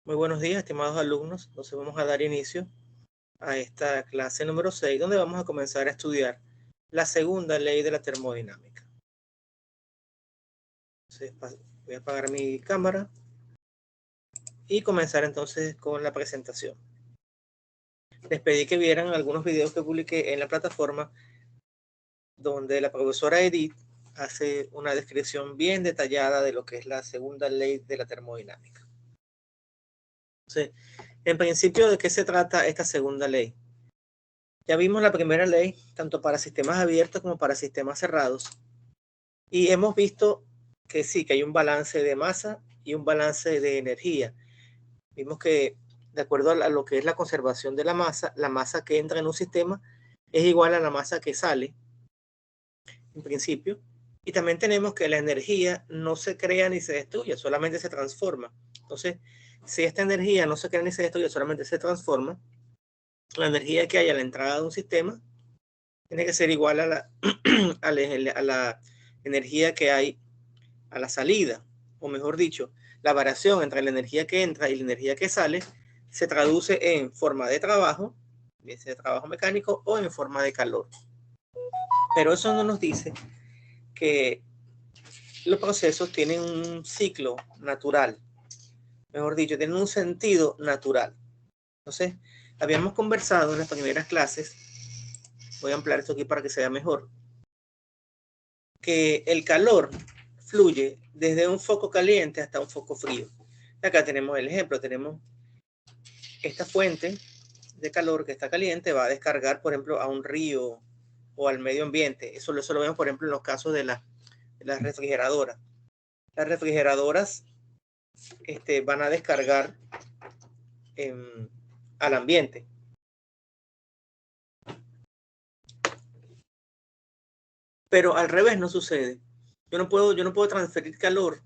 Muy buenos días, estimados alumnos. Entonces vamos a dar inicio a esta clase número 6, donde vamos a comenzar a estudiar la segunda ley de la termodinámica. Entonces voy a apagar mi cámara y comenzar entonces con la presentación. Les pedí que vieran algunos videos que publiqué en la plataforma, donde la profesora Edith hace una descripción bien detallada de lo que es la segunda ley de la termodinámica. Entonces, en principio, ¿de qué se trata esta segunda ley? Ya vimos la primera ley, tanto para sistemas abiertos como para sistemas cerrados. Y hemos visto que sí, que hay un balance de masa y un balance de energía. Vimos que, de acuerdo a lo que es la conservación de la masa que entra en un sistema es igual a la masa que sale, en principio. Y también tenemos que la energía no se crea ni se destruye, solamente se transforma. Entonces, si esta energía no se crea ni se destruye, solamente se transforma, la energía que hay a la entrada de un sistema tiene que ser igual a la energía que hay a la salida, o mejor dicho, la variación entre la energía que entra y la energía que sale se traduce en forma de trabajo, bien sea de trabajo mecánico, o en forma de calor. Pero eso no nos dice que los procesos tienen un ciclo natural, mejor dicho, tienen un sentido natural. Entonces, habíamos conversado en las primeras clases, voy a ampliar esto aquí para que se vea mejor, que el calor fluye desde un foco caliente hasta un foco frío. Acá tenemos el ejemplo, tenemos esta fuente de calor que está caliente, va a descargar, por ejemplo, a un río o al medio ambiente. Eso lo vemos, por ejemplo, en los casos de las refrigeradoras. Las refrigeradoras van a descargar al ambiente. Pero al revés no sucede. Yo no puedo transferir calor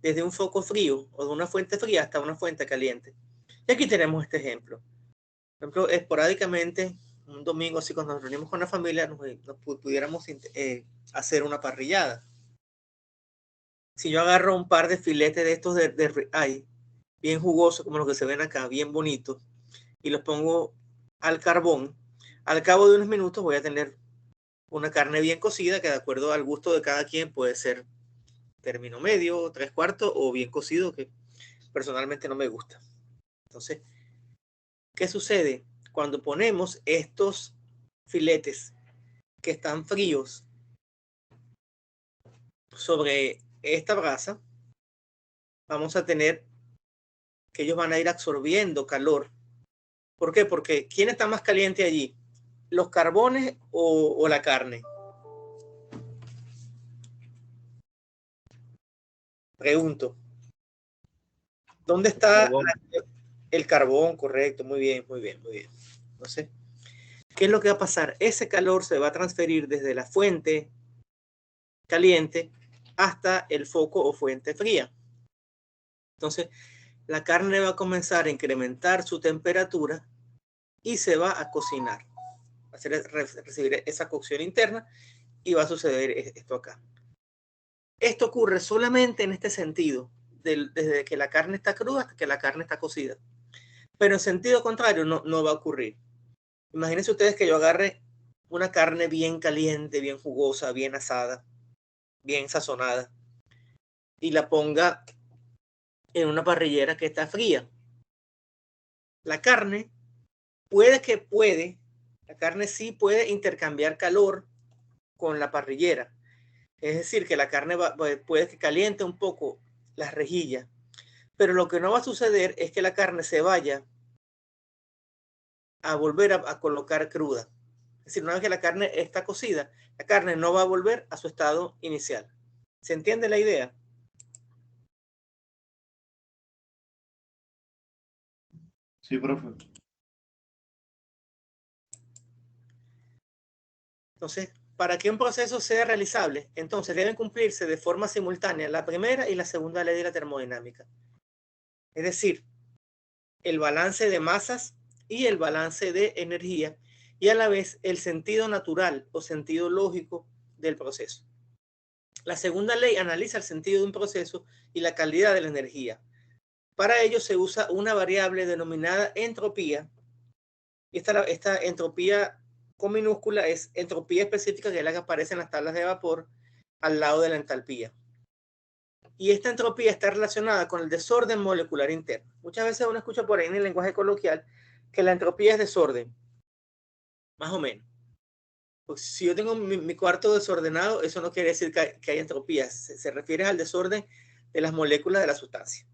desde un foco frío o de una fuente fría hasta una fuente caliente. Y aquí tenemos este ejemplo. Por ejemplo, esporádicamente, un domingo así cuando nos reunimos con la familia, nos pudiéramos hacer una parrillada. Si yo agarro un par de filetes de estos de ribeye, bien jugosos como los que se ven acá, bien bonitos, y los pongo al carbón, al cabo de unos minutos voy a tener una carne bien cocida que de acuerdo al gusto de cada quien puede ser término medio, 3/4 o bien cocido, que personalmente no me gusta. Entonces, ¿qué sucede? Cuando ponemos estos filetes que están fríos sobre esta brasa, vamos a tener que ellos van a ir absorbiendo calor. ¿Por qué? Porque ¿quién está más caliente allí? ¿Los carbones o la carne? Pregunto. ¿Dónde está el carbón? Correcto, muy bien, muy bien, muy bien. Entonces, ¿qué es lo que va a pasar? Ese calor se va a transferir desde la fuente caliente hasta el foco o fuente fría. Entonces, la carne va a comenzar a incrementar su temperatura y se va a cocinar. Va a recibir esa cocción interna y va a suceder esto acá. Esto ocurre solamente en este sentido, desde que la carne está cruda hasta que la carne está cocida. Pero en sentido contrario no va a ocurrir. Imagínense ustedes que yo agarre una carne bien caliente, bien jugosa, bien asada, bien sazonada, y la ponga en una parrillera que está fría. La carne la carne sí puede intercambiar calor con la parrillera. Es decir, que la carne puede que caliente un poco las rejillas, pero lo que no va a suceder es que la carne se vaya a volver a colocar cruda. Es decir, una vez que la carne está cocida, la carne no va a volver a su estado inicial. ¿Se entiende la idea? Sí, profe. Entonces, para que un proceso sea realizable, entonces deben cumplirse de forma simultánea la primera y la segunda ley de la termodinámica. Es decir, el balance de masas y el balance de energía, y a la vez el sentido natural o sentido lógico del proceso. La segunda ley analiza el sentido de un proceso y la calidad de la energía. Para ello se usa una variable denominada entropía. Y esta entropía con minúscula es entropía específica, que es la que aparece en las tablas de vapor al lado de la entalpía. Y esta entropía está relacionada con el desorden molecular interno. Muchas veces uno escucha por ahí en el lenguaje coloquial que la entropía es desorden, más o menos. Pues si yo tengo mi cuarto desordenado, eso no quiere decir que haya entropía, se refiere al desorden de las moléculas de la sustancia.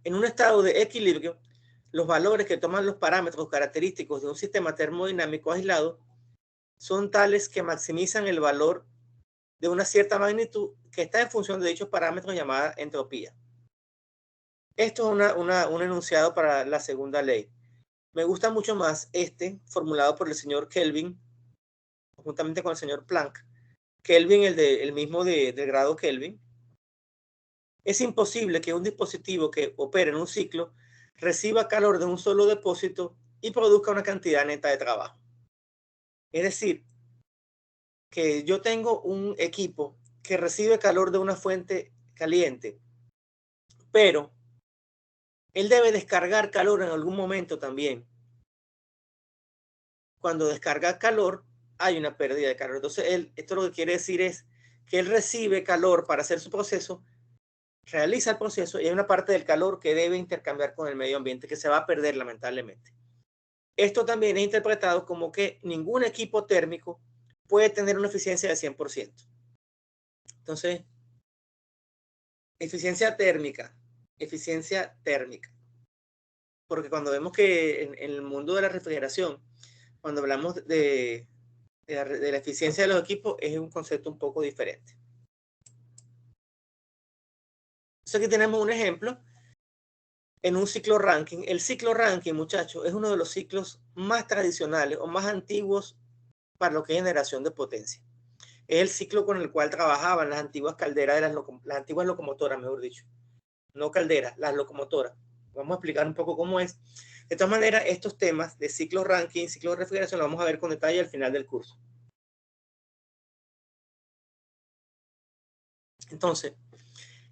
En un estado de equilibrio, los valores que toman los parámetros característicos de un sistema termodinámico aislado son tales que maximizan el valor de una cierta magnitud que está en función de dichos parámetros llamada entropía. Esto es un enunciado para la segunda ley. Me gusta mucho más formulado por el señor Kelvin, juntamente con el señor Planck. Kelvin, el mismo del grado Kelvin. Es imposible que un dispositivo que opere en un ciclo reciba calor de un solo depósito y produzca una cantidad neta de trabajo. Es decir, que yo tengo un equipo que recibe calor de una fuente caliente, pero él debe descargar calor en algún momento también. Cuando descarga calor, hay una pérdida de calor. Entonces, esto lo que quiere decir es que él recibe calor para hacer su proceso, realiza el proceso y hay una parte del calor que debe intercambiar con el medio ambiente que se va a perder lamentablemente. Esto también es interpretado como que ningún equipo térmico puede tener una eficiencia de 100%. Entonces, eficiencia térmica. Porque cuando vemos que en el mundo de la refrigeración, cuando hablamos de la eficiencia de los equipos, es un concepto un poco diferente. Entonces aquí tenemos un ejemplo en un ciclo Rankine. El ciclo Rankine, muchachos, es uno de los ciclos más tradicionales o más antiguos para lo que es generación de potencia. Es el ciclo con el cual trabajaban las antiguas calderas de las antiguas locomotoras, mejor dicho. No calderas, las locomotoras. Vamos a explicar un poco cómo es. De todas maneras, estos temas de ciclo Rankine, ciclo de refrigeración, lo vamos a ver con detalle al final del curso. Entonces,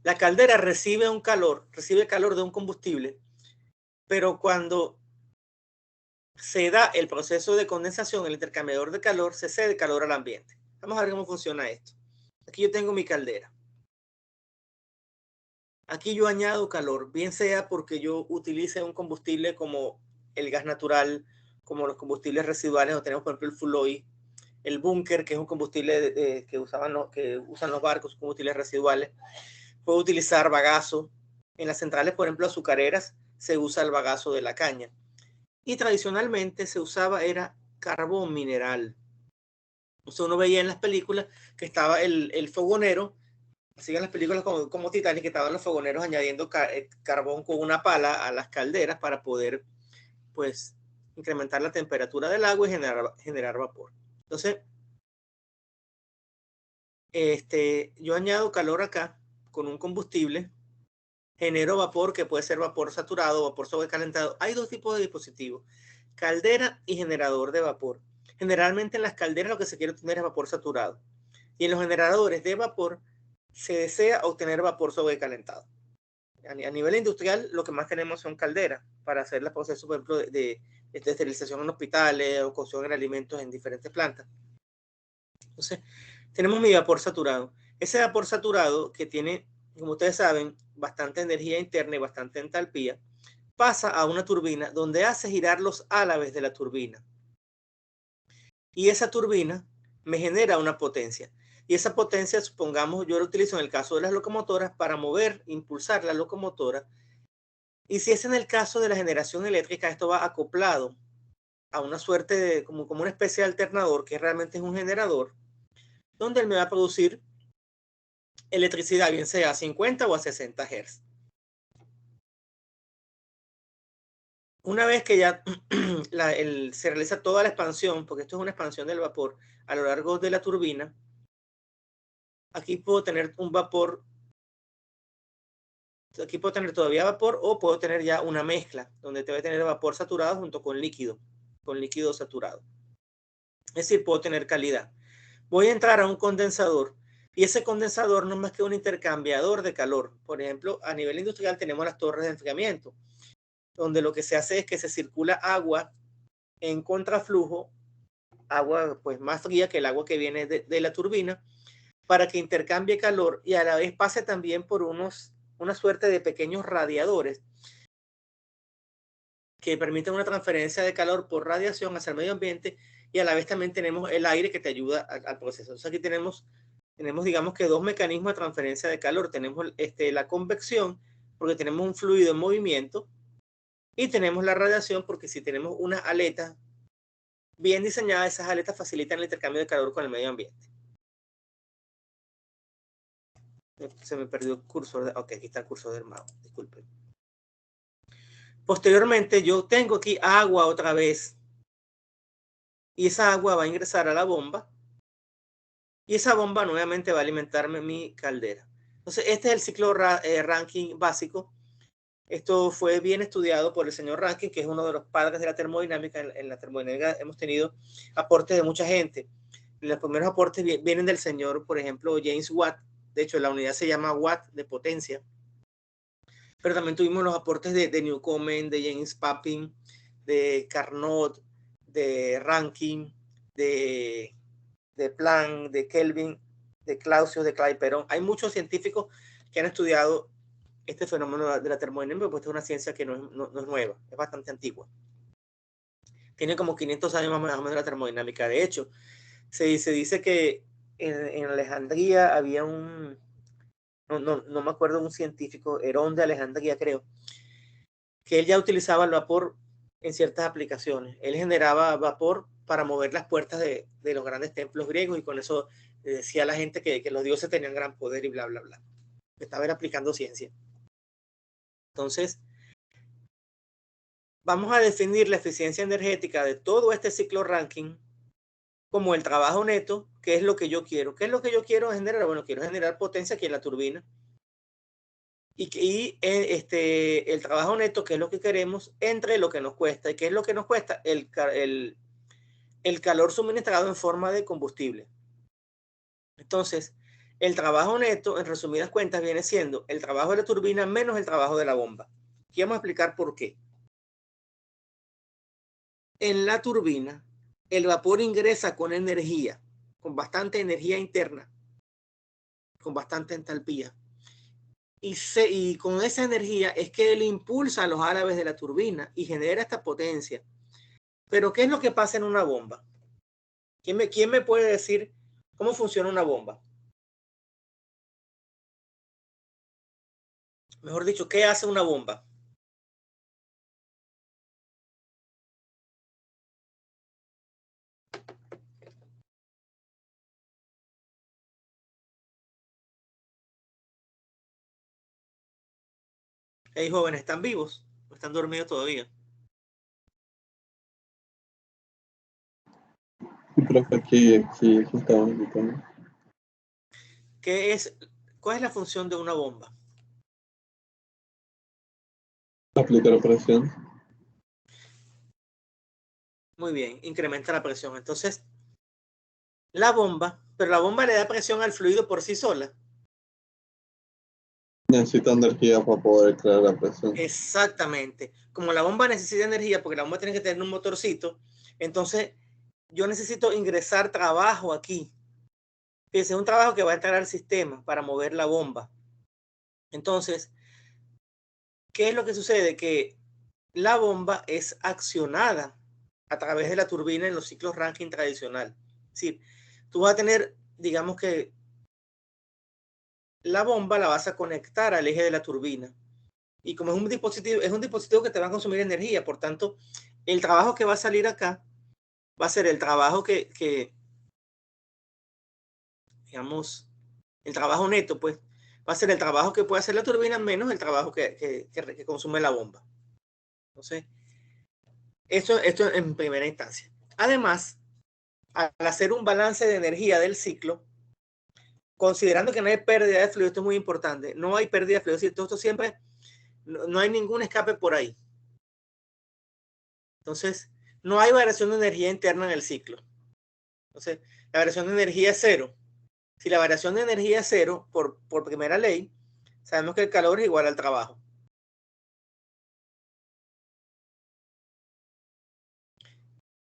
la caldera recibe calor de un combustible, pero cuando se da el proceso de condensación, el intercambiador de calor, se cede calor al ambiente. Vamos a ver cómo funciona esto. Aquí yo tengo mi caldera. Aquí yo añado calor, bien sea porque yo utilice un combustible como el gas natural, como los combustibles residuales, o tenemos por ejemplo el fuel oil, el búnker, que es un combustible que usan los barcos, combustibles residuales. Puedo utilizar bagazo. En las centrales, por ejemplo, azucareras, se usa el bagazo de la caña. Y tradicionalmente se usaba, era carbón mineral. Entonces uno veía en las películas que estaba el fogonero, así en las películas como Titanic, que estaban los fogoneros añadiendo carbón con una pala a las calderas para poder, pues, incrementar la temperatura del agua y generar vapor. Entonces, yo añado calor acá con un combustible, genero vapor, que puede ser vapor saturado, vapor sobrecalentado. Hay dos tipos de dispositivos, caldera y generador de vapor. Generalmente en las calderas lo que se quiere obtener es vapor saturado. Y en los generadores de vapor se desea obtener vapor sobrecalentado. A nivel industrial, lo que más tenemos son calderas para hacer los procesos, por ejemplo, de esterilización en hospitales o cocción en alimentos en diferentes plantas. Entonces, tenemos mi vapor saturado. Ese vapor saturado, que tiene, como ustedes saben, bastante energía interna y bastante entalpía, pasa a una turbina donde hace girar los álabes de la turbina. Y esa turbina me genera una potencia. Y esa potencia, supongamos, yo la utilizo en el caso de las locomotoras para mover, impulsar la locomotora. Y si es en el caso de la generación eléctrica, esto va acoplado a una suerte de, como una especie de alternador, que realmente es un generador, donde él me va a producir electricidad, bien sea a 50 o a 60 Hz. Una vez que ya se realiza toda la expansión, porque esto es una expansión del vapor a lo largo de la turbina, aquí puedo tener un vapor, aquí puedo tener todavía vapor o puedo tener ya una mezcla, donde te voy a tener vapor saturado junto con líquido saturado. Es decir, puedo tener calidad. voy a entrar a un condensador y ese condensador no es más que un intercambiador de calor. Por ejemplo, a nivel industrial tenemos las torres de enfriamiento, donde lo que se hace es que se circula agua en contraflujo, agua pues más fría que el agua que viene de la turbina, para que intercambie calor y a la vez pase también por una suerte de pequeños radiadores que permiten una transferencia de calor por radiación hacia el medio ambiente, y a la vez también tenemos el aire que te ayuda al proceso. Entonces aquí tenemos digamos que dos mecanismos de transferencia de calor. Tenemos la convección, porque tenemos un fluido en movimiento, y tenemos la radiación, porque si tenemos unas aletas bien diseñadas, esas aletas facilitan el intercambio de calor con el medio ambiente. Se me perdió el cursor. Ok, aquí está el cursor del mouse, disculpen. Posteriormente yo tengo aquí agua otra vez, y esa agua va a ingresar a la bomba, y esa bomba nuevamente va a alimentarme mi caldera. Entonces este es el ciclo Rankine básico. Esto fue bien estudiado por el señor Rankine, que es uno de los padres de la termodinámica. En la termodinámica hemos tenido aportes de mucha gente. Los primeros aportes vienen del señor, por ejemplo, James Watt. De hecho, la unidad se llama Watt de potencia. Pero también tuvimos los aportes de Newcomen, de James Papin, de Carnot, de Rankine, de Planck, de Kelvin, de Clausius, de Clapeyron. Hay muchos científicos que han estudiado este fenómeno de la termodinámica, pues es una ciencia que no es nueva, es bastante antigua. Tiene como 500 años más o menos la termodinámica. De hecho, se dice que en Alejandría había no me acuerdo, un científico, Herón de Alejandría creo, que él ya utilizaba el vapor en ciertas aplicaciones. Él generaba vapor para mover las puertas de los grandes templos griegos, y con eso decía a la gente que los dioses tenían gran poder y bla, bla, bla. Estaba aplicando ciencia. Entonces, vamos a definir la eficiencia energética de todo este ciclo Rankine como el trabajo neto, que es lo que yo quiero. ¿Qué es lo que yo quiero generar? Bueno, quiero generar potencia aquí en la turbina. Y el trabajo neto, que es lo que queremos, entre lo que nos cuesta. ¿Y qué es lo que nos cuesta? El calor suministrado en forma de combustible. Entonces, el trabajo neto, en resumidas cuentas, viene siendo el trabajo de la turbina menos el trabajo de la bomba. Aquí vamos a explicar por qué. En la turbina, el vapor ingresa con energía, con bastante energía interna, con bastante entalpía. Y con esa energía es que él impulsa a los árabes de la turbina y genera esta potencia. Pero ¿qué es lo que pasa en una bomba? ¿Quién me puede decir cómo funciona una bomba? Mejor dicho, ¿qué hace una bomba? Hey, jóvenes, ¿están vivos o están dormidos todavía? Sí, profe, aquí estamos gritando. ¿Cuál es la función de una bomba? Aplicar presión. Muy bien, incrementa la presión. Entonces, pero la bomba le da presión al fluido por sí sola. Necesita energía para poder crear la presión. Exactamente. Como la bomba necesita energía, porque la bomba tiene que tener un motorcito, entonces yo necesito ingresar trabajo aquí. Fíjense, es un trabajo que va a entrar al sistema para mover la bomba. Entonces, ¿qué es lo que sucede? Que la bomba es accionada a través de la turbina en los ciclos Rankine tradicional. Es decir, tú vas a tener, digamos que la bomba la vas a conectar al eje de la turbina. Y como es un dispositivo que te va a consumir energía, por tanto, el trabajo que va a salir acá va a ser el trabajo digamos, el trabajo neto, pues, va a ser el trabajo que puede hacer la turbina menos el trabajo que consume la bomba. Entonces, esto en primera instancia. Además, al hacer un balance de energía del ciclo, considerando que no hay pérdida de fluido, esto es muy importante, no hay pérdida de fluido, esto siempre, no hay ningún escape por ahí. Entonces, no hay variación de energía interna en el ciclo. Entonces, la variación de energía es cero. Si la variación de energía es cero, por primera ley, sabemos que el calor es igual al trabajo.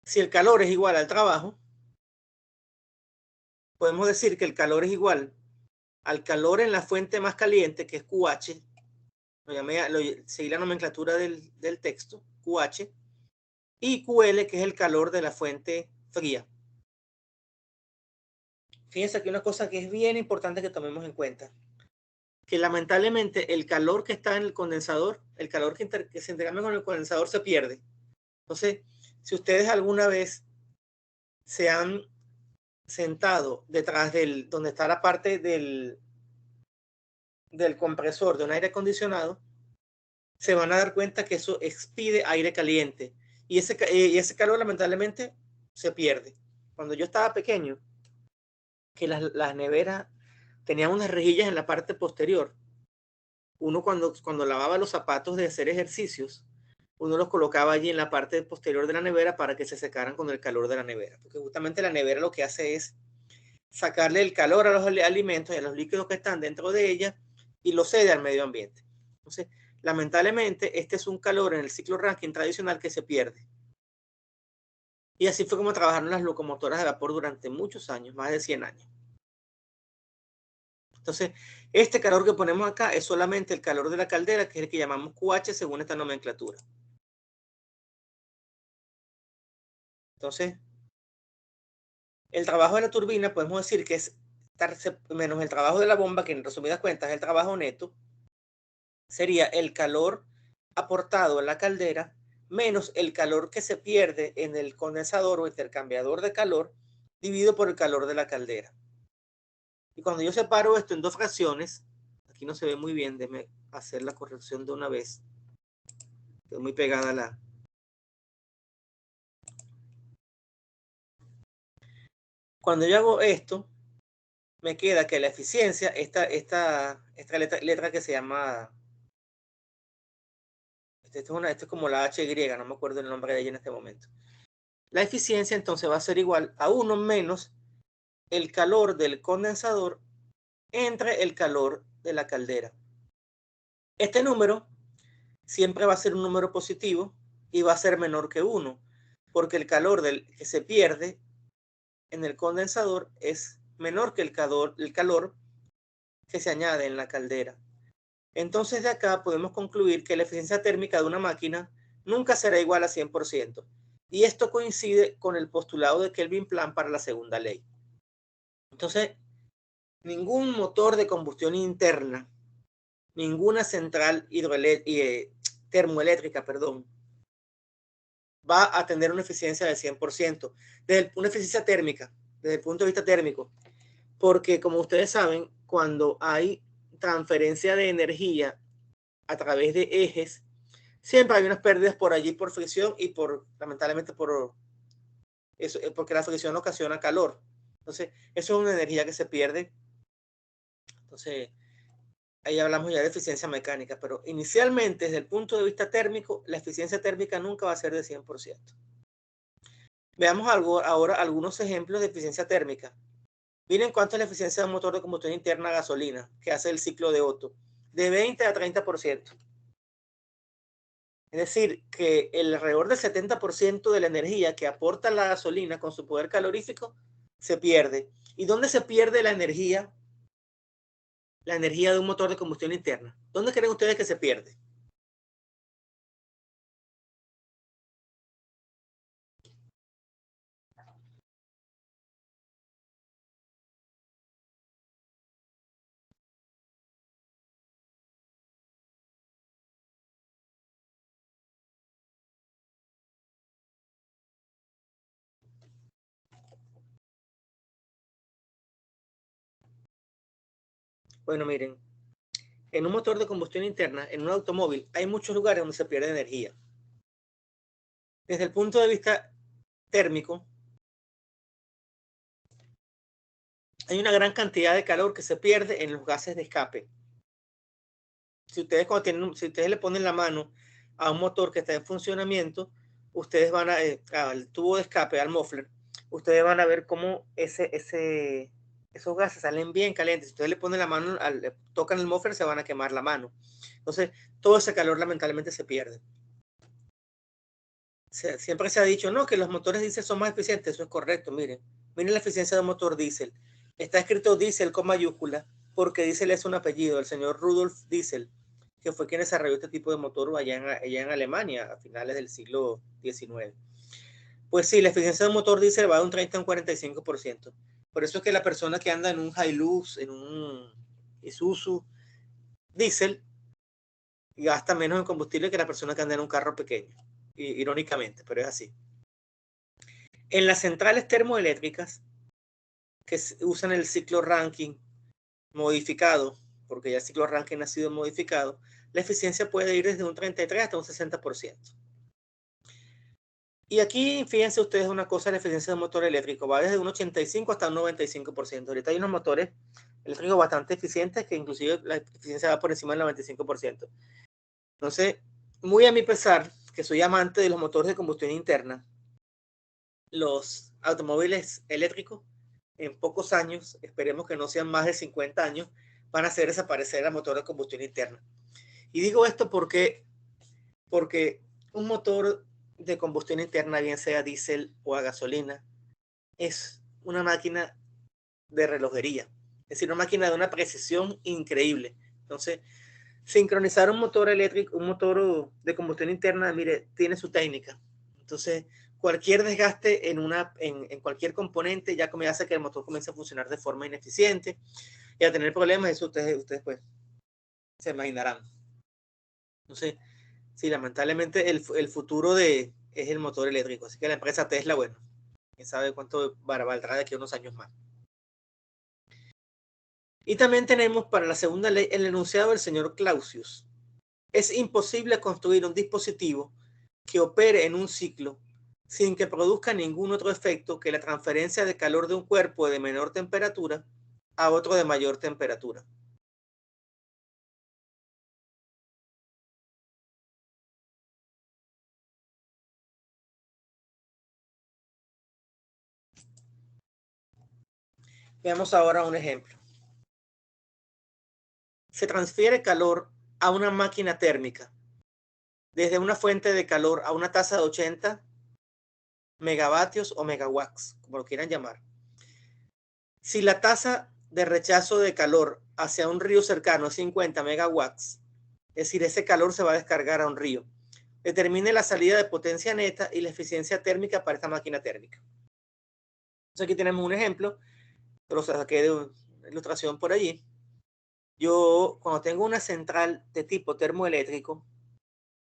Si el calor es igual al trabajo, podemos decir que el calor es igual al calor en la fuente más caliente, que es QH, seguí la nomenclatura del texto, QH, y QL, que es el calor de la fuente fría. Fíjense aquí una cosa que es bien importante que tomemos en cuenta, que lamentablemente el calor que está en el condensador, el calor que se intercambia con el condensador se pierde. Entonces, si ustedes alguna vez se han sentado detrás donde está la parte del compresor de un aire acondicionado, se van a dar cuenta que eso expide aire caliente y ese calor lamentablemente se pierde. Cuando yo estaba pequeño, que las neveras tenían unas rejillas en la parte posterior, uno cuando lavaba los zapatos de hacer ejercicios, uno los colocaba allí en la parte posterior de la nevera para que se secaran con el calor de la nevera, porque justamente la nevera lo que hace es sacarle el calor a los alimentos y a los líquidos que están dentro de ella y lo cede al medio ambiente. Entonces, lamentablemente, este es un calor en el ciclo Rankine tradicional que se pierde. Y así fue como trabajaron las locomotoras de vapor durante muchos años, más de 100 años. Entonces, este calor que ponemos acá es solamente el calor de la caldera, que es el que llamamos QH según esta nomenclatura. Entonces, el trabajo de la turbina podemos decir que es menos el trabajo de la bomba, que en resumidas cuentas es el trabajo neto, sería el calor aportado en la caldera menos el calor que se pierde en el condensador o intercambiador de calor dividido por el calor de la caldera. Y cuando yo separo esto en dos fracciones, aquí no se ve muy bien, déjeme hacer la corrección de una vez. Quedó muy pegada la... Cuando yo hago esto, me queda que la eficiencia, esta letra que se llama... Esto es como la HY, no me acuerdo el nombre de ella en este momento. La eficiencia entonces va a ser igual a 1 menos el calor del condensador entre el calor de la caldera. Este número siempre va a ser un número positivo y va a ser menor que 1, porque el calor que se pierde en el condensador es menor que el calor que se añade en la caldera. Entonces de acá podemos concluir que la eficiencia térmica de una máquina nunca será igual a 100%. Y esto coincide con el postulado de Kelvin-Plan para la segunda ley. Entonces, ningún motor de combustión interna, ninguna central termoeléctrica, va a tener una eficiencia de 100%. Una eficiencia térmica, desde el punto de vista térmico. Porque, como ustedes saben, cuando hay transferencia de energía a través de ejes, siempre hay unas pérdidas por allí por fricción y lamentablemente por eso, porque la fricción ocasiona calor. Entonces, eso es una energía que se pierde. Entonces, ahí hablamos ya de eficiencia mecánica, pero inicialmente, desde el punto de vista térmico, la eficiencia térmica nunca va a ser de 100%. Veamos ahora algunos ejemplos de eficiencia térmica. Miren cuánto es la eficiencia de un motor de combustión interna a gasolina, que hace el ciclo de Otto, de 20 a 30%. Es decir, que alrededor del 70% de la energía que aporta la gasolina con su poder calorífico se pierde. ¿Y dónde se pierde la energía? La energía de un motor de combustión interna. ¿Dónde creen ustedes que se pierde? Bueno, miren, en un motor de combustión interna, en un automóvil, hay muchos lugares donde se pierde energía. Desde el punto de vista térmico, hay una gran cantidad de calor que se pierde en los gases de escape. Si ustedes le ponen la mano a un motor que está en funcionamiento, ustedes van al tubo de escape, al muffler, ustedes van a ver cómo esos gases salen bien calientes. Si ustedes le ponen la mano, le tocan el muffler, se van a quemar la mano. Entonces, todo ese calor lamentablemente se pierde. Siempre se ha dicho, no, que los motores diésel son más eficientes. Eso es correcto, miren. Miren la eficiencia de un motor diésel. Está escrito diésel con mayúscula porque diésel es un apellido. El señor Rudolf Diesel, que fue quien desarrolló este tipo de motor allá en Alemania a finales del siglo XIX. Pues sí, la eficiencia de un motor diésel va de un 30 a un 45%. Por eso es que la persona que anda en un Hilux, en un Isuzu diésel, gasta menos en combustible que la persona que anda en un carro pequeño. Irónicamente, pero es así. En las centrales termoeléctricas que usan el ciclo Rankine modificado, porque ya el ciclo Rankine ha sido modificado, la eficiencia puede ir desde un 33 hasta un 60%. Y aquí, fíjense ustedes una cosa, la eficiencia de un motor eléctrico va desde un 85 hasta un 95%. Ahorita hay unos motores eléctricos bastante eficientes que inclusive la eficiencia va por encima del 95%. Entonces, muy a mi pesar, que soy amante de los motores de combustión interna, los automóviles eléctricos en pocos años, esperemos que no sean más de 50 años, van a hacer desaparecer el motor de combustión interna. Y digo esto porque un motor de combustión interna, bien sea diésel o a gasolina, es una máquina de relojería, es decir, una máquina de una precisión increíble. Entonces, sincronizar un motor eléctrico, un motor de combustión interna, mire, tiene su técnica. Entonces, cualquier desgaste en cualquier componente ya hace que el motor comience a funcionar de forma ineficiente y a tener problemas. Eso ustedes pues se imaginarán. Entonces, sí, lamentablemente el futuro es el motor eléctrico. Así que la empresa Tesla, bueno, quién sabe cuánto valdrá de aquí a unos años más. Y también tenemos para la segunda ley el enunciado del señor Clausius. Es imposible construir un dispositivo que opere en un ciclo sin que produzca ningún otro efecto que la transferencia de calor de un cuerpo de menor temperatura a otro de mayor temperatura. Veamos ahora un ejemplo. Se transfiere calor a una máquina térmica desde una fuente de calor a una tasa de 80 megavatios o megawatts, como lo quieran llamar. Si la tasa de rechazo de calor hacia un río cercano es 50 megawatts, es decir, ese calor se va a descargar a un río. Determine la salida de potencia neta y la eficiencia térmica para esta máquina térmica. Entonces aquí tenemos un ejemplo, lo saqué de una ilustración por allí. Yo, cuando tengo una central de tipo termoeléctrico,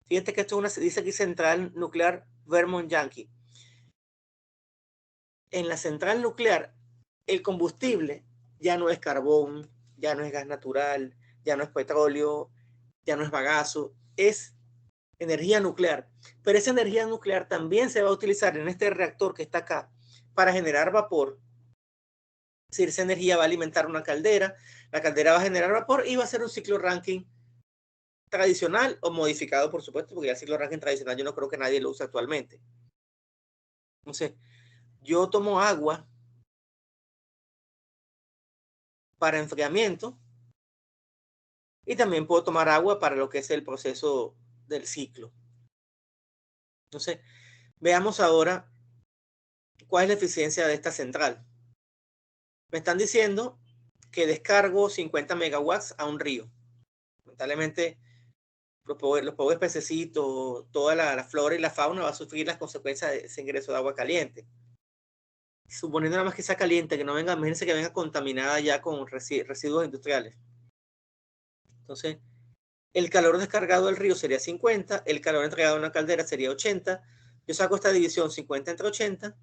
fíjate que esto dice aquí central nuclear Vermont Yankee. En la central nuclear, el combustible ya no es carbón, ya no es gas natural, ya no es petróleo, ya no es bagazo, es energía nuclear. Pero esa energía nuclear también se va a utilizar en este reactor que está acá para generar vapor. Es decir, esa energía va a alimentar una caldera, la caldera va a generar vapor y va a ser un ciclo Rankine tradicional o modificado, por supuesto, porque el ciclo Rankine tradicional yo no creo que nadie lo use actualmente. Entonces, yo tomo agua para enfriamiento y también puedo tomar agua para lo que es el proceso del ciclo. Entonces, veamos ahora cuál es la eficiencia de esta central. Me están diciendo que descargo 50 megawatts a un río. Lamentablemente, los pobres pececitos, toda la flora y la fauna va a sufrir las consecuencias de ese ingreso de agua caliente. Suponiendo nada más que sea caliente, que no venga, imagínense que venga contaminada ya con residuos industriales. Entonces, el calor descargado del río sería 50, el calor entregado a una caldera sería 80. Yo saco esta división 50 entre 80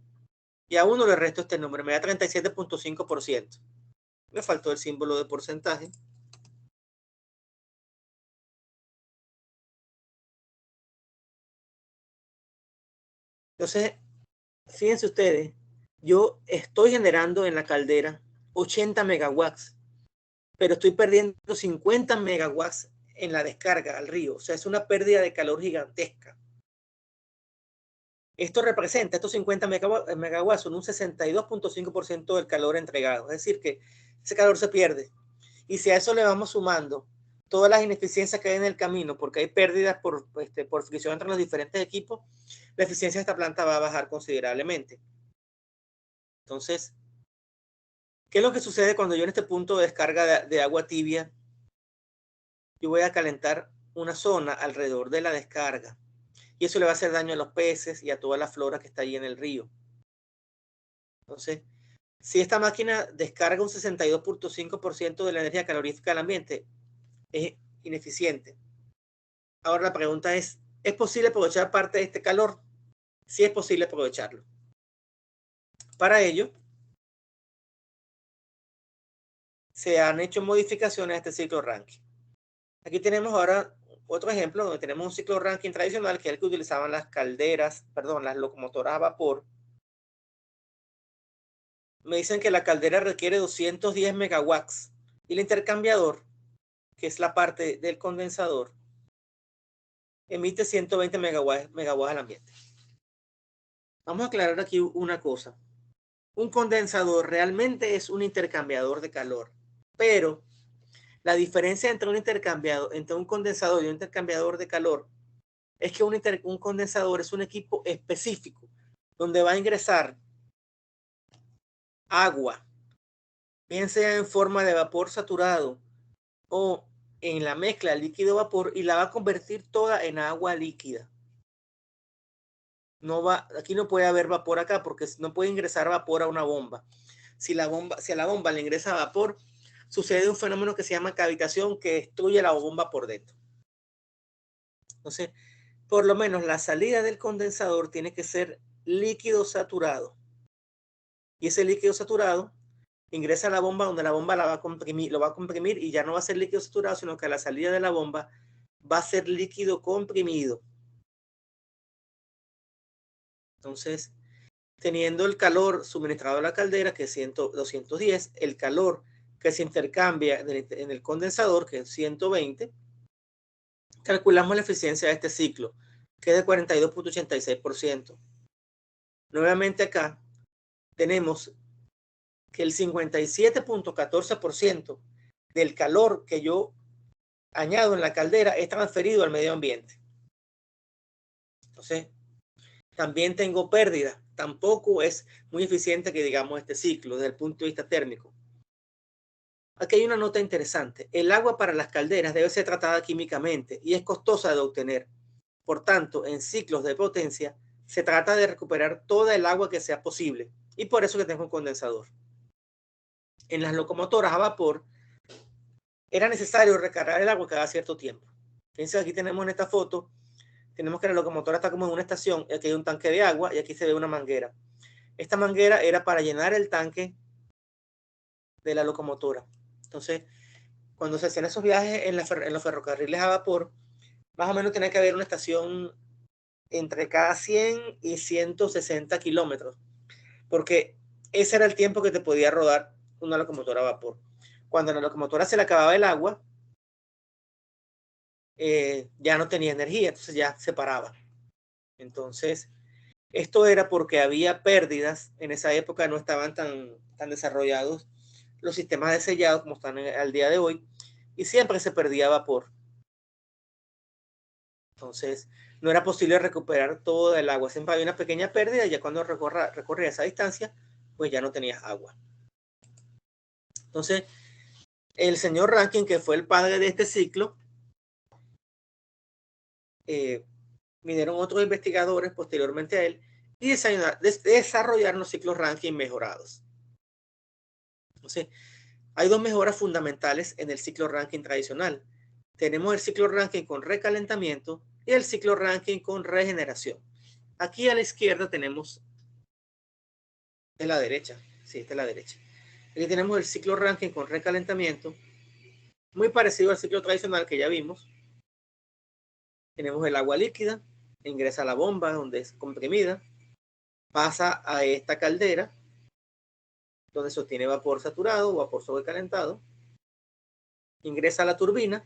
y a uno le resto este número, me da 37.5%. Me faltó el símbolo de porcentaje. Entonces, fíjense ustedes, yo estoy generando en la caldera 80 megawatts, pero estoy perdiendo 50 megawatts en la descarga al río. O sea, es una pérdida de calor gigantesca. Esto representa, estos 50 megawatts son un 62.5% del calor entregado. Es decir, que ese calor se pierde. Y si a eso le vamos sumando todas las ineficiencias que hay en el camino, porque hay pérdidas por fricción entre los diferentes equipos, la eficiencia de esta planta va a bajar considerablemente. Entonces, ¿qué es lo que sucede cuando yo en este punto de descarga de agua tibia, yo voy a calentar una zona alrededor de la descarga? Y eso le va a hacer daño a los peces y a toda la flora que está ahí en el río. Entonces, si esta máquina descarga un 62.5% de la energía calorífica del ambiente, es ineficiente. Ahora la pregunta ¿es posible aprovechar parte de este calor? Sí es posible aprovecharlo. Para ello, se han hecho modificaciones a este ciclo Rankine. Aquí tenemos ahora otro ejemplo donde tenemos un ciclo Rankine tradicional, que es el que utilizaban las las locomotoras a vapor. Me dicen que la caldera requiere 210 megawatts y el intercambiador, que es la parte del condensador, emite 120 megawatts al ambiente. Vamos a aclarar aquí una cosa. Un condensador realmente es un intercambiador de calor, pero la diferencia entre un condensador y un intercambiador de calor es que un condensador es un equipo específico donde va a ingresar agua, bien sea en forma de vapor saturado o en la mezcla líquido-vapor, y la va a convertir toda en agua líquida. Aquí no puede haber vapor acá porque no puede ingresar vapor a una bomba. Si a la bomba le ingresa vapor, sucede un fenómeno que se llama cavitación, que destruye la bomba por dentro. Entonces, por lo menos la salida del condensador tiene que ser líquido saturado. Y ese líquido saturado ingresa a la bomba, donde la bomba lo va a comprimir, y ya no va a ser líquido saturado, sino que a la salida de la bomba va a ser líquido comprimido. Entonces, teniendo el calor suministrado a la caldera, que es 210, el calor que se intercambia en el condensador, que es 120, calculamos la eficiencia de este ciclo, que es de 42.86%. Nuevamente acá tenemos que el 57.14% del calor que yo añado en la caldera es transferido al medio ambiente. Entonces, también tengo pérdida. Tampoco es muy eficiente que digamos este ciclo desde el punto de vista térmico. Aquí hay una nota interesante. El agua para las calderas debe ser tratada químicamente y es costosa de obtener. Por tanto, en ciclos de potencia, se trata de recuperar toda el agua que sea posible. Y por eso que tengo un condensador. En las locomotoras a vapor, era necesario recargar el agua cada cierto tiempo. Fíjense, aquí tenemos en esta foto, tenemos que la locomotora está como en una estación, y aquí hay un tanque de agua y aquí se ve una manguera. Esta manguera era para llenar el tanque de la locomotora. Entonces, cuando se hacían esos viajes en los ferrocarriles a vapor, más o menos tenía que haber una estación entre cada 100 y 160 kilómetros, porque ese era el tiempo que te podía rodar una locomotora a vapor. Cuando a la locomotora se le acababa el agua, ya no tenía energía, entonces ya se paraba. Entonces, esto era porque había pérdidas. En esa época no estaban tan desarrollados los sistemas de sellado como están al día de hoy, y siempre se perdía vapor. Entonces, no era posible recuperar todo el agua. Siempre había una pequeña pérdida, y ya cuando recorría esa distancia, pues ya no tenías agua. Entonces, el señor Rankine, que fue el padre de este ciclo, vinieron otros investigadores posteriormente a él y desarrollaron los ciclos Rankine mejorados. Entonces, hay dos mejoras fundamentales en el ciclo Rankine tradicional. Tenemos el ciclo Rankine con recalentamiento y el ciclo Rankine con regeneración. Aquí a la izquierda tenemos, de la derecha, sí, esta es la derecha. Aquí tenemos el ciclo Rankine con recalentamiento, muy parecido al ciclo tradicional que ya vimos. Tenemos el agua líquida, ingresa a la bomba donde es comprimida, pasa a esta caldera, donde se obtiene vapor saturado o vapor sobrecalentado, ingresa a la turbina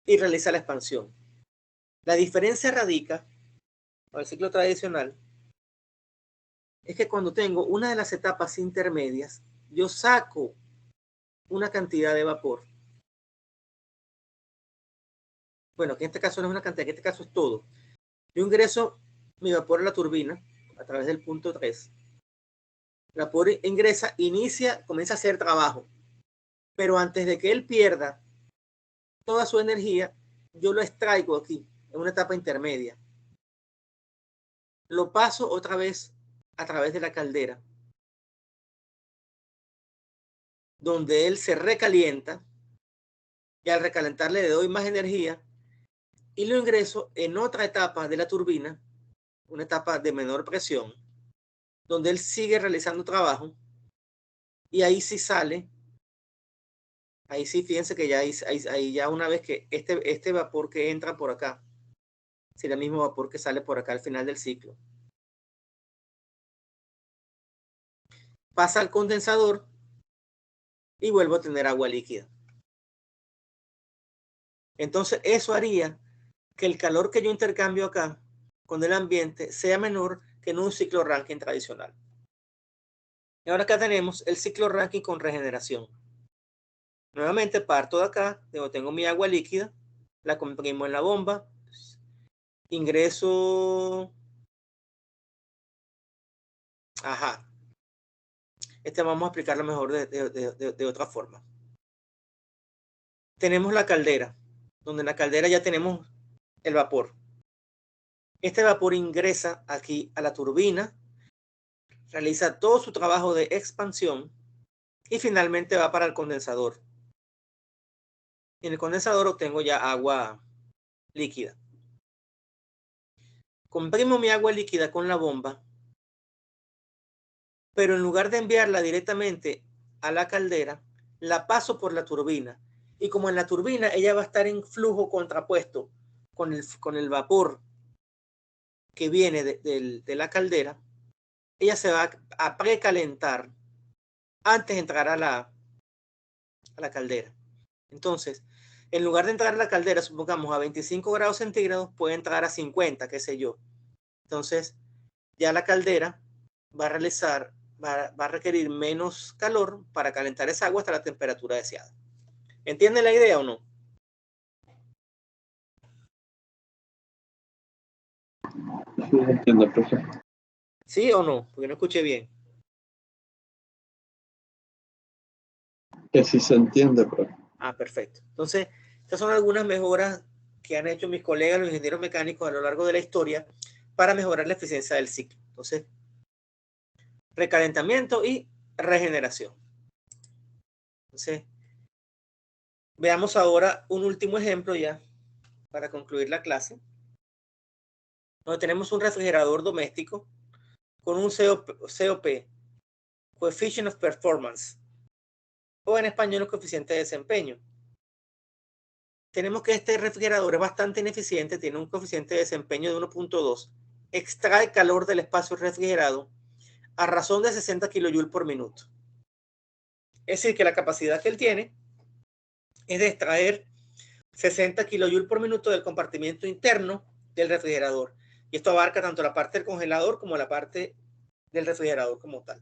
y realiza la expansión. La diferencia radica, con el ciclo tradicional, es que cuando tengo una de las etapas intermedias, yo saco una cantidad de vapor. Bueno, que en este caso no es una cantidad, que en este caso es todo. Yo ingreso mi vapor a la turbina a través del punto 3. El vapor ingresa, comienza a hacer trabajo. Pero antes de que él pierda toda su energía, yo lo extraigo aquí, en una etapa intermedia. Lo paso otra vez a través de la caldera, donde él se recalienta, y al recalentarle le doy más energía y lo ingreso en otra etapa de la turbina, una etapa de menor presión, donde él sigue realizando trabajo, y ahí sí sale, ahí sí, fíjense que ya ahí ya una vez que este vapor que entra por acá, será el mismo vapor que sale por acá al final del ciclo. Pasa al condensador y vuelvo a tener agua líquida. Entonces eso haría que el calor que yo intercambio acá con el ambiente sea menor que en un ciclo Rankine tradicional. Y ahora acá tenemos el ciclo Rankine con regeneración. Nuevamente parto de acá, tengo mi agua líquida, la comprimo en la bomba, ingreso, vamos a explicarlo mejor de otra forma. Tenemos la caldera, donde en la caldera ya tenemos el vapor. Este vapor ingresa aquí a la turbina, realiza todo su trabajo de expansión y finalmente va para el condensador. Y en el condensador obtengo ya agua líquida. Comprimo mi agua líquida con la bomba, pero en lugar de enviarla directamente a la caldera, la paso por la turbina. Y como en la turbina ella va a estar en flujo contrapuesto con el vapor que viene de la caldera, ella se va a precalentar antes de entrar a la caldera. Entonces, en lugar de entrar a la caldera, supongamos a 25 grados centígrados, puede entrar a 50, qué sé yo. Entonces, ya la caldera va a requerir menos calor para calentar esa agua hasta la temperatura deseada. ¿Entienden la idea o no? Sí, entiendo, profe. ¿Sí o no? Porque no escuché bien. Que sí se entiende, profe. Perfecto. Entonces, estas son algunas mejoras que han hecho mis colegas, los ingenieros mecánicos, a lo largo de la historia para mejorar la eficiencia del ciclo. Entonces, recalentamiento y regeneración. Entonces, veamos ahora un último ejemplo ya para concluir la clase, donde tenemos un refrigerador doméstico con un COP, Coefficient of Performance, o en español, coeficiente de desempeño. Tenemos que este refrigerador es bastante ineficiente, tiene un coeficiente de desempeño de 1.2, extrae calor del espacio refrigerado a razón de 60 kJ por minuto. Es decir, que la capacidad que él tiene es de extraer 60 kJ por minuto del compartimiento interno del refrigerador. Y esto abarca tanto la parte del congelador como la parte del refrigerador como tal.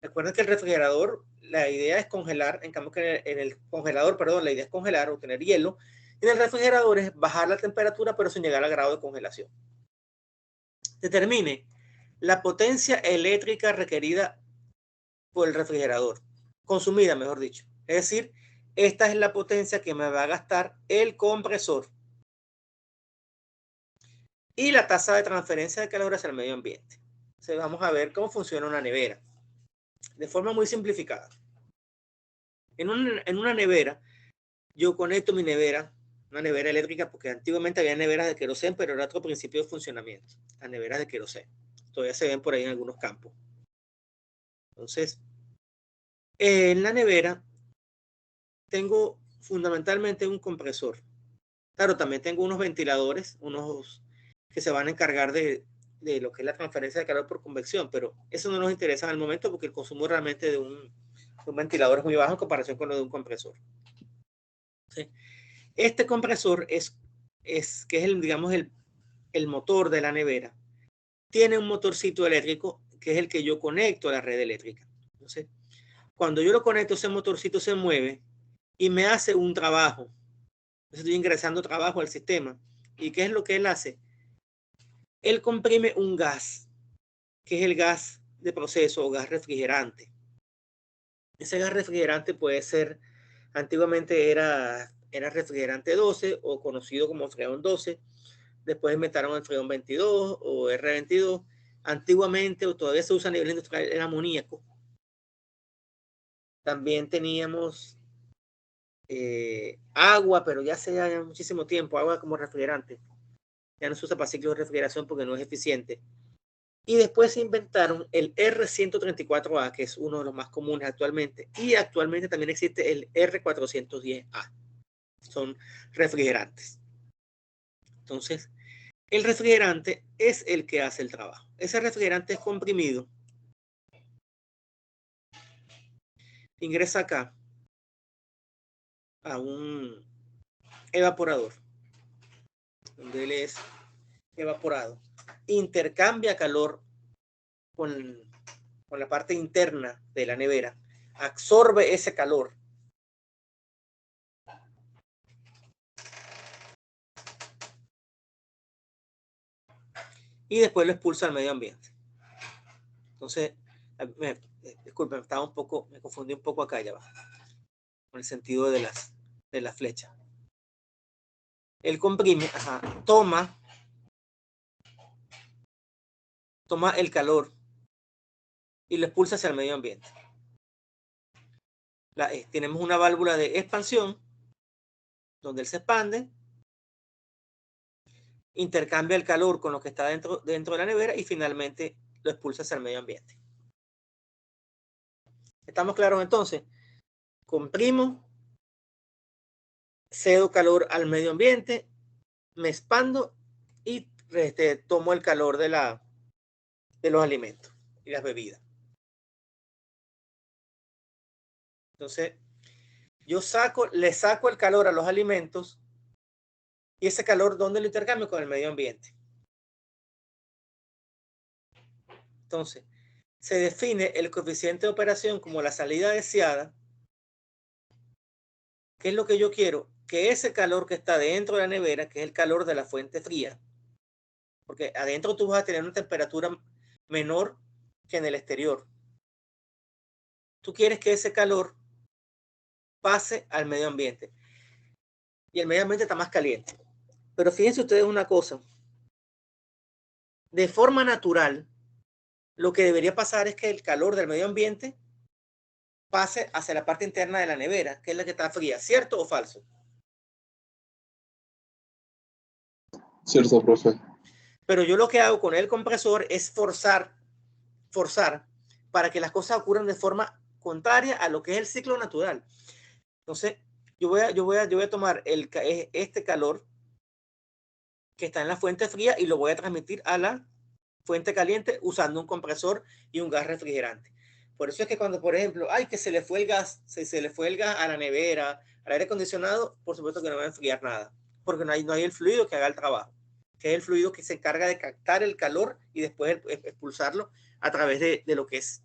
Recuerden que el refrigerador, la idea es congelar, en cambio que en el congelador, perdón, la idea es congelar o tener hielo. Y en el refrigerador es bajar la temperatura, pero sin llegar al grado de congelación. Determine la potencia eléctrica requerida por el refrigerador, consumida, mejor dicho. Es decir, esta es la potencia que me va a gastar el compresor. Y la tasa de transferencia de calor hacia el medio ambiente. Entonces vamos a ver cómo funciona una nevera. De forma muy simplificada. En una nevera, yo conecto mi nevera, una nevera eléctrica, porque antiguamente había neveras de queroseno, pero era otro principio de funcionamiento. Las neveras de queroseno. Todavía se ven por ahí en algunos campos. Entonces, en la nevera tengo fundamentalmente un compresor. Claro, también tengo unos ventiladores, unos que se van a encargar de lo que es la transferencia de calor por convección, pero eso no nos interesa al momento porque el consumo realmente de un ventilador es muy bajo en comparación con lo de un compresor. ¿Sí? Este compresor que es digamos, el motor de la nevera. Tiene un motorcito eléctrico que es el que yo conecto a la red eléctrica. Entonces, cuando yo lo conecto, ese motorcito se mueve y me hace un trabajo. Entonces estoy ingresando trabajo al sistema. ¿Y qué es lo que él hace? Él comprime un gas, que es el gas de proceso o gas refrigerante. Ese gas refrigerante puede ser, antiguamente era refrigerante 12 o conocido como freón 12. Después inventaron el freón 22 o R22. Antiguamente, o todavía se usa a nivel industrial, el amoníaco. También teníamos agua, pero ya hace muchísimo tiempo, agua como refrigerante. Ya no se usa para ciclos de refrigeración porque no es eficiente. Y después se inventaron el R134A, que es uno de los más comunes actualmente. Y actualmente también existe el R410A. Son refrigerantes. Entonces, el refrigerante es el que hace el trabajo. Ese refrigerante es comprimido. Ingresa acá a un evaporador, donde él es evaporado. Intercambia calor con la parte interna de la nevera. Absorbe ese calor. Y después lo expulsa al medio ambiente. Entonces, disculpen, me confundí un poco acá, ya va, con el sentido de las flechas. Él comprime, toma el calor y lo expulsa hacia el medio ambiente. Tenemos una válvula de expansión donde él se expande, intercambia el calor con lo que está dentro de la nevera y finalmente lo expulsa hacia el medio ambiente. ¿Estamos claros entonces? Comprimo, cedo calor al medio ambiente, me expando y tomo el calor de los alimentos y las bebidas. Entonces, yo le saco el calor a los alimentos y ese calor, ¿dónde lo intercambio? Con el medio ambiente. Entonces, se define el coeficiente de operación como la salida deseada. ¿Qué es lo que yo quiero? Que ese calor que está dentro de la nevera, que es el calor de la fuente fría, porque adentro tú vas a tener una temperatura menor que en el exterior. Tú quieres que ese calor pase al medio ambiente. Y el medio ambiente está más caliente. Pero fíjense ustedes una cosa. De forma natural, lo que debería pasar es que el calor del medio ambiente pase hacia la parte interna de la nevera, que es la que está fría. ¿Cierto o falso? Cierto, profe. Pero yo lo que hago con el compresor es forzar para que las cosas ocurran de forma contraria a lo que es el ciclo natural. Entonces, yo voy a tomar este calor que está en la fuente fría y lo voy a transmitir a la fuente caliente usando un compresor y un gas refrigerante. Por eso es que cuando, por ejemplo, que se le fue el gas, se le fue el gas a la nevera, al aire acondicionado, por supuesto que no va a enfriar nada, porque no hay el fluido que haga el trabajo, que es el fluido que se encarga de captar el calor y después expulsarlo a través de lo que es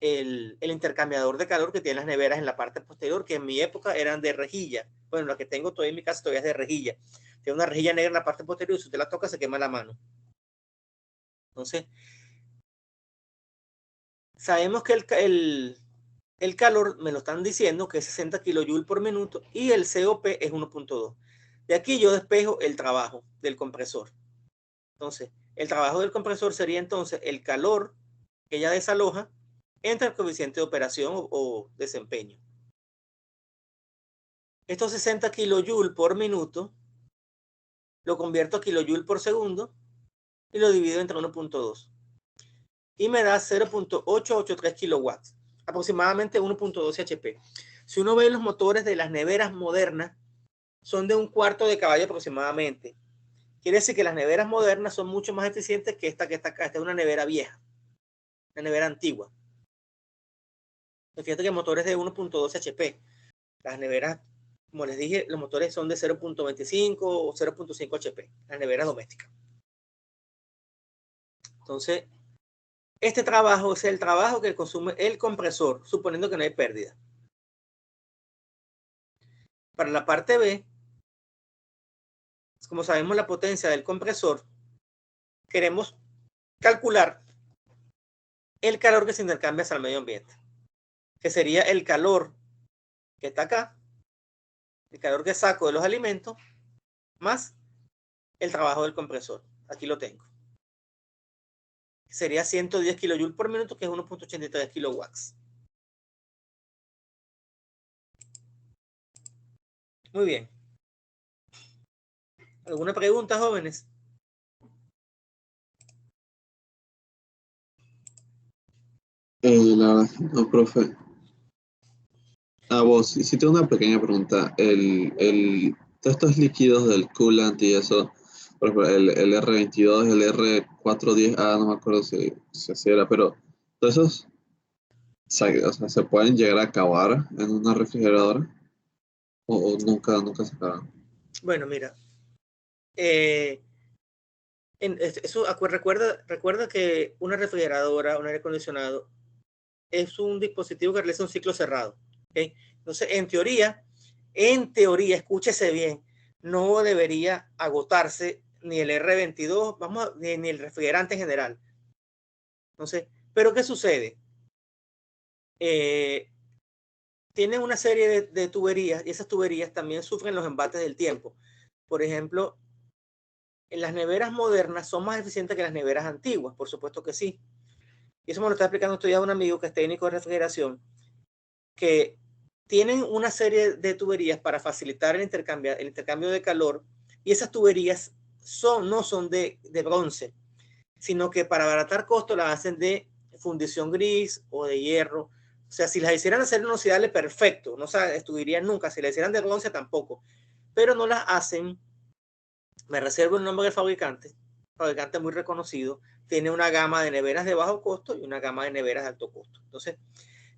el intercambiador de calor que tienen las neveras en la parte posterior, que en mi época eran de rejilla. Bueno, la que tengo todavía en mi casa todavía es de rejilla. Tiene una rejilla negra en la parte posterior y si usted la toca se quema la mano. Entonces, sabemos que el calor, me lo están diciendo, que es 60 kilojoules por minuto y el COP es 1.2. De aquí yo despejo el trabajo del compresor. Entonces, el trabajo del compresor sería entonces el calor que ella desaloja entre el coeficiente de operación o desempeño. Estos 60 kilojoules por minuto lo convierto a kilojoules por segundo y lo divido entre 1.2. Y me da 0.883 kilowatts, aproximadamente 1.12 HP. Si uno ve los motores de las neveras modernas, son de 1/4 de caballo aproximadamente. Quiere decir que las neveras modernas son mucho más eficientes que esta que está acá. Esta es una nevera vieja, una nevera antigua. Fíjate que el motor es de 1.12 HP. Las neveras, como les dije, los motores son de 0.25 o 0.5 HP, las neveras domésticas. Entonces, Este trabajo es el trabajo que consume el compresor, suponiendo que no hay pérdida. Para la parte B, como sabemos la potencia del compresor, queremos calcular el calor que se intercambia hacia el medio ambiente, que sería el calor que está acá, el calor que saco de los alimentos, más el trabajo del compresor. Aquí lo tengo. Sería 110 kilojoules por minuto, que es 1.83 kilowatts. Muy bien. ¿Alguna pregunta, jóvenes? La verdad, no, profe. Vos, sí tengo una pequeña pregunta. Todos estos líquidos del coolant y eso, por ejemplo, el R22, el R410A, no me acuerdo si así era, pero todos esos, o sea, ¿se pueden llegar a acabar en una refrigeradora? ¿O nunca se acaban? Bueno, mira. Recuerda que una refrigeradora, un aire acondicionado, es un dispositivo que realiza un ciclo cerrado. ¿Okay? Entonces, en teoría, escúchese bien, no debería agotarse ni el R22, ni el refrigerante en general. Entonces, ¿pero qué sucede? Tienen una serie de tuberías y esas tuberías también sufren los embates del tiempo. Por ejemplo, en las neveras modernas son más eficientes que las neveras antiguas, por supuesto que sí. Y eso me lo está explicando estoy a un amigo que es técnico de refrigeración, que tienen una serie de tuberías para facilitar el intercambio de calor, y esas tuberías no son de bronce, sino que para abaratar costos las hacen de fundición gris o de hierro. O sea, si las hicieran hacer inoxidable, perfecto, no se destruirían nunca. Si las hicieran de bronce, tampoco. Pero no las hacen. Me reservo el nombre del fabricante muy reconocido. Tiene una gama de neveras de bajo costo y una gama de neveras de alto costo. Entonces,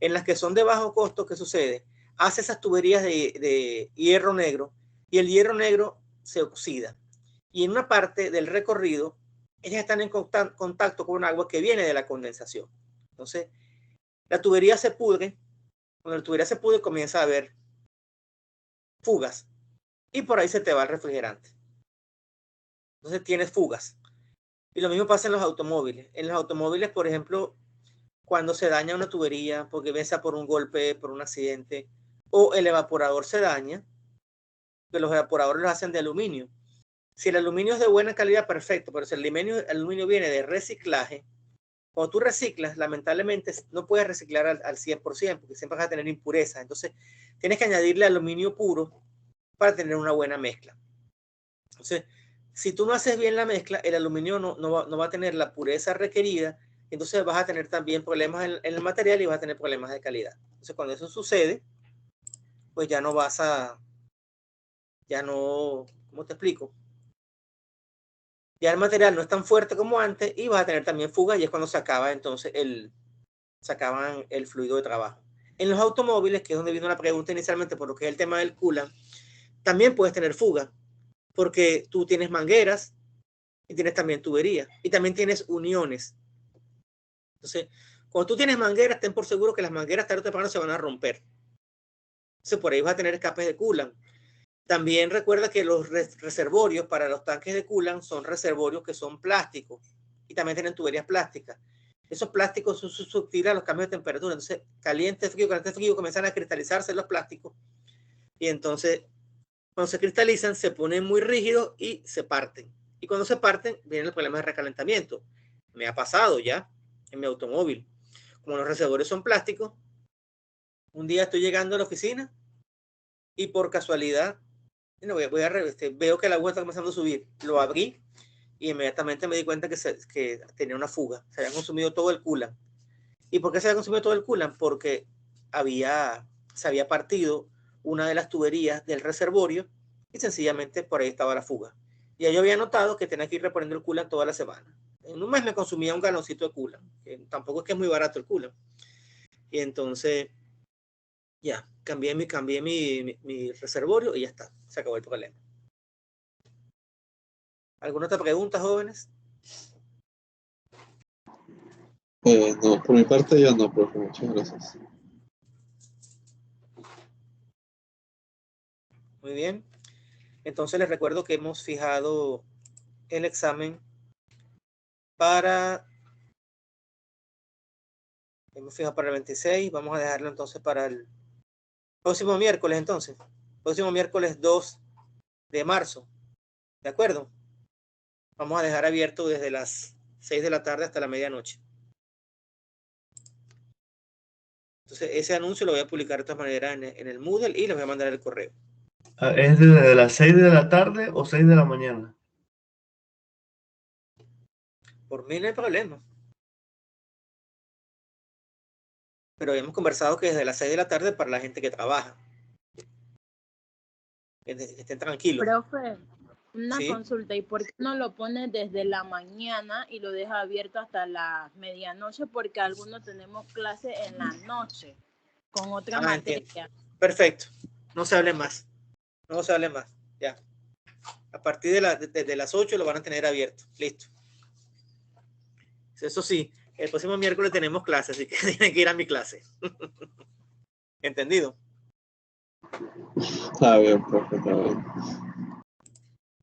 en las que son de bajo costo, ¿qué sucede? Hace esas tuberías de hierro negro y el hierro negro se oxida. Y en una parte del recorrido, ellas están en contacto con agua que viene de la condensación. Entonces, la tubería se pudre. Cuando la tubería se pudre, comienza a haber fugas. Y por ahí se te va el refrigerante. Entonces, tienes fugas. Y lo mismo pasa en los automóviles. En los automóviles, por ejemplo, cuando se daña una tubería, porque bien sea por un golpe, por un accidente, o el evaporador se daña, que los evaporadores los hacen de aluminio. Si el aluminio es de buena calidad, perfecto, pero si el aluminio viene de reciclaje, cuando tú reciclas, lamentablemente no puedes reciclar al 100%, porque siempre vas a tener impurezas. Entonces, tienes que añadirle aluminio puro para tener una buena mezcla. Entonces, si tú no haces bien la mezcla, el aluminio no va a tener la pureza requerida, entonces vas a tener también problemas en el material y vas a tener problemas de calidad. Entonces, cuando eso sucede, pues ya no, ¿cómo te explico? Ya el material no es tan fuerte como antes y vas a tener también fugas y es cuando se acaba entonces sacaban el fluido de trabajo. En los automóviles, que es donde vino la pregunta inicialmente por lo que es el tema del coolant, también puedes tener fuga, porque tú tienes mangueras y tienes también tuberías y también tienes uniones. Entonces, cuando tú tienes mangueras, ten por seguro que las mangueras tarde o temprano se van a romper. Entonces, por ahí vas a tener escapes de coolant. También recuerda que los reservorios para los tanques de coolant son reservorios que son plásticos y también tienen tuberías plásticas. Esos plásticos son susceptibles a los cambios de temperatura. Entonces, caliente, frío, comienzan a cristalizarse los plásticos. Y entonces, cuando se cristalizan, se ponen muy rígidos y se parten. Y cuando se parten, viene el problema de recalentamiento. Me ha pasado ya en mi automóvil. Como los reservorios son plásticos, un día estoy llegando a la oficina y por casualidad, veo que el agua está comenzando a subir. Lo abrí y inmediatamente me di cuenta que tenía una fuga. Se había consumido todo el coolant. ¿Y por qué se había consumido todo el coolant? Porque se había partido una de las tuberías del reservorio y sencillamente por ahí estaba la fuga. Y yo había notado que tenía que ir reponiendo el coolant toda la semana. En un mes me consumía un galoncito de coolant, que tampoco es que es muy barato el coolant. Y entonces, ya, cambié mi reservorio y ya está, se acabó el problema. ¿Alguna otra pregunta, jóvenes? No, por mi parte ya no, profe, muchas gracias. Muy bien. Entonces les recuerdo que hemos fijado el examen para... Hemos fijado para el 26. Vamos a dejarlo entonces para el próximo miércoles entonces. Próximo miércoles 2 de marzo. ¿De acuerdo? Vamos a dejar abierto desde las 6 de la tarde hasta la medianoche. Entonces, ese anuncio lo voy a publicar de todas maneras en el Moodle y les voy a mandar el correo. ¿Es desde las 6 de la tarde o 6 de la mañana? Por mí no hay problema. Pero hemos conversado que desde las 6 de la tarde para la gente que trabaja. Que estén tranquilos. Profe, una ¿Sí? consulta, ¿y por qué no lo pone desde la mañana y lo deja abierto hasta la medianoche? Porque algunos tenemos clase en la noche con otra materia. Entiendo. Perfecto. No se hable más. No se hable más. Ya. A partir de las 8 lo van a tener abierto. Listo. Eso sí, el próximo miércoles tenemos clase, así que tienen que ir a mi clase. ¿Entendido? Está bien, profe, está bien.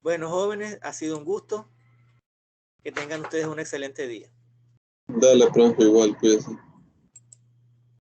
Bueno, jóvenes, ha sido un gusto. Que tengan ustedes un excelente día. Dale, profe, igual, cuídese.